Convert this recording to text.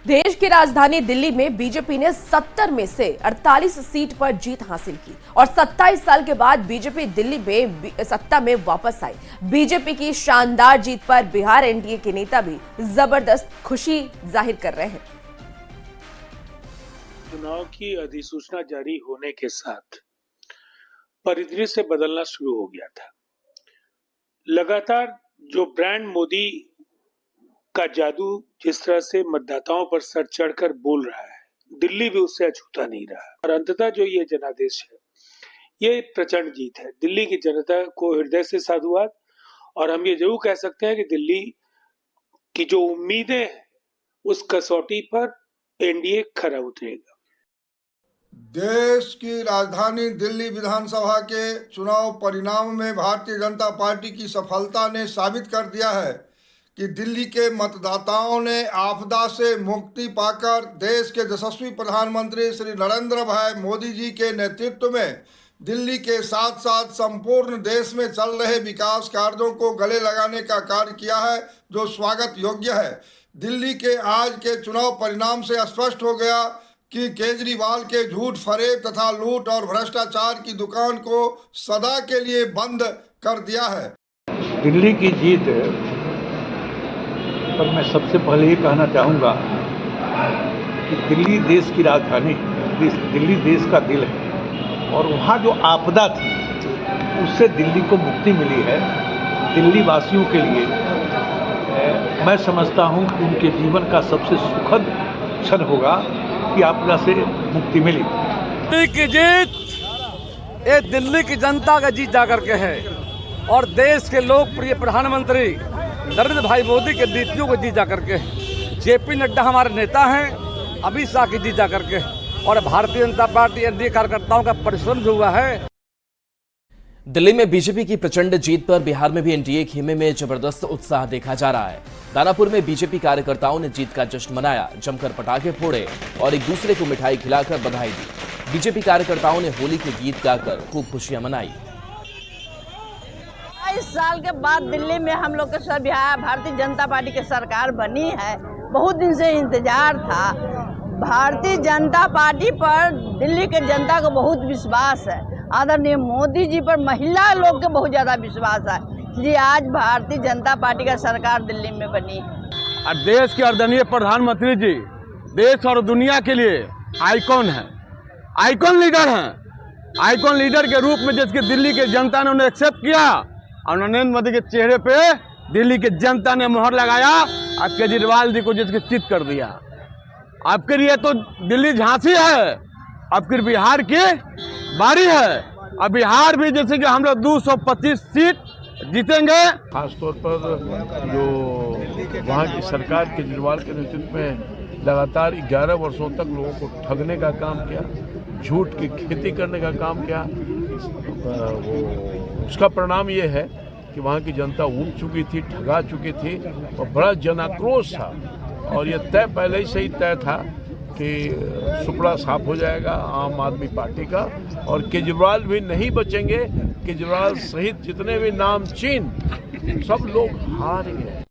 देश की राजधानी दिल्ली में बीजेपी ने 70 में से 48 सीट पर जीत हासिल की और 27 साल के बाद बीजेपी दिल्ली में सत्ता में वापस आई। बीजेपी की शानदार जीत पर बिहार एनडीए के नेता भी जबरदस्त खुशी जाहिर कर रहे हैं। चुनाव की अधिसूचना जारी होने के साथ परिदृश्य बदलना शुरू हो गया था। लगातार जो ब्रांड मोदी का जादू जिस तरह से मतदाताओं पर सर चढ़कर बोल रहा है, दिल्ली भी उससे अछूता नहीं रहा और अंततः जो ये जनादेश है, ये प्रचंड जीत है। दिल्ली की जनता को हृदय से साधुवाद। और हम ये जरूर कह सकते हैं कि दिल्ली की जो उम्मीदें हैं उस कसौटी पर एनडीए खरा उतरेगा। देश की राजधानी दिल्ली विधानसभा के चुनाव परिणाम में भारतीय जनता पार्टी की सफलता ने साबित कर दिया है कि दिल्ली के मतदाताओं ने आपदा से मुक्ति पाकर देश के यशस्वी प्रधानमंत्री श्री नरेंद्र भाई मोदी जी के नेतृत्व में दिल्ली के साथ साथ संपूर्ण देश में चल रहे विकास कार्यों को गले लगाने का कार्य किया है, जो स्वागत योग्य है। दिल्ली के आज के चुनाव परिणाम से स्पष्ट हो गया कि केजरीवाल के झूठ फरेब तथा लूट और भ्रष्टाचार की दुकान को सदा के लिए बंद कर दिया है। दिल्ली की जीत पर मैं सबसे पहले ये कहना चाहूँगा कि दिल्ली देश की राजधानी, दिल्ली देश का दिल है और वहाँ जो आपदा थी उससे दिल्ली को मुक्ति मिली है। दिल्ली वासियों के लिए मैं समझता हूँ कि उनके जीवन का सबसे सुखद क्षण होगा कि आपदा से मुक्ति मिली। दिल्ली की जीत ये दिल्ली की जनता का जीत जाकर के है और देश के लोकप्रिय प्रधानमंत्री नरेंद्र भाई मोदी के नीतियों को जीत जाकर के, जेपी नड्डा हमारे नेता हैं, अमित शाह की जीत जाकर के और भारतीय जनता पार्टी एनडीए कार्यकर्ताओं का परिश्रम जो हुआ है। दिल्ली में बीजेपी की प्रचंड जीत पर बिहार में भी एनडीए खेमे में जबरदस्त उत्साह देखा जा रहा है। दानापुर में बीजेपी कार्यकर्ताओं ने जीत का जश्न मनाया, जमकर पटाखे फोड़े और एक दूसरे को मिठाई खिलाकर बधाई दी। बीजेपी कार्यकर्ताओं ने होली के गीत गाकर खूब खुशियां मनाई। 22 साल के बाद दिल्ली में हम लोग के बिहार भारतीय जनता पार्टी की सरकार बनी है। बहुत दिन से इंतजार था। भारतीय जनता पार्टी पर दिल्ली के जनता को बहुत विश्वास है। आदरणीय मोदी जी पर महिला लोग के बहुत ज्यादा विश्वास है, इसलिए आज भारतीय जनता पार्टी का सरकार दिल्ली में बनी। और देश के आदरणीय प्रधानमंत्री जी देश और दुनिया के लिए आइकॉन है, आइकॉन लीडर हैं। आइकॉन लीडर के रूप में जिसकी दिल्ली के जनता ने उन्हें एक्सेप्ट किया और नरेंद्र मोदी के चेहरे पे दिल्ली की जनता ने मोहर लगाया और केजरीवाल जी को जिसकी चित कर दिया। आपके लिए तो दिल्ली झांसी है, आपकी बिहार की बारी है। अब बिहार भी जैसे कि हम लोग 225 सीट जीतेंगे। खासतौर पर जो वहाँ की सरकार केजरीवाल के नेतृत्व में लगातार 11 वर्षों तक लोगों को ठगने का काम किया, झूठ की खेती करने का काम किया, उसका परिणाम ये है कि वहाँ की जनता उब चुकी थी, ठगा चुकी थी और बड़ा जन आक्रोश था। और ये तय पहले ही से ही तय था कि सुपड़ा साफ हो जाएगा आम आदमी पार्टी का और केजरीवाल भी नहीं बचेंगे। केजरीवाल सहित जितने भी नामचीन सब लोग हार गए।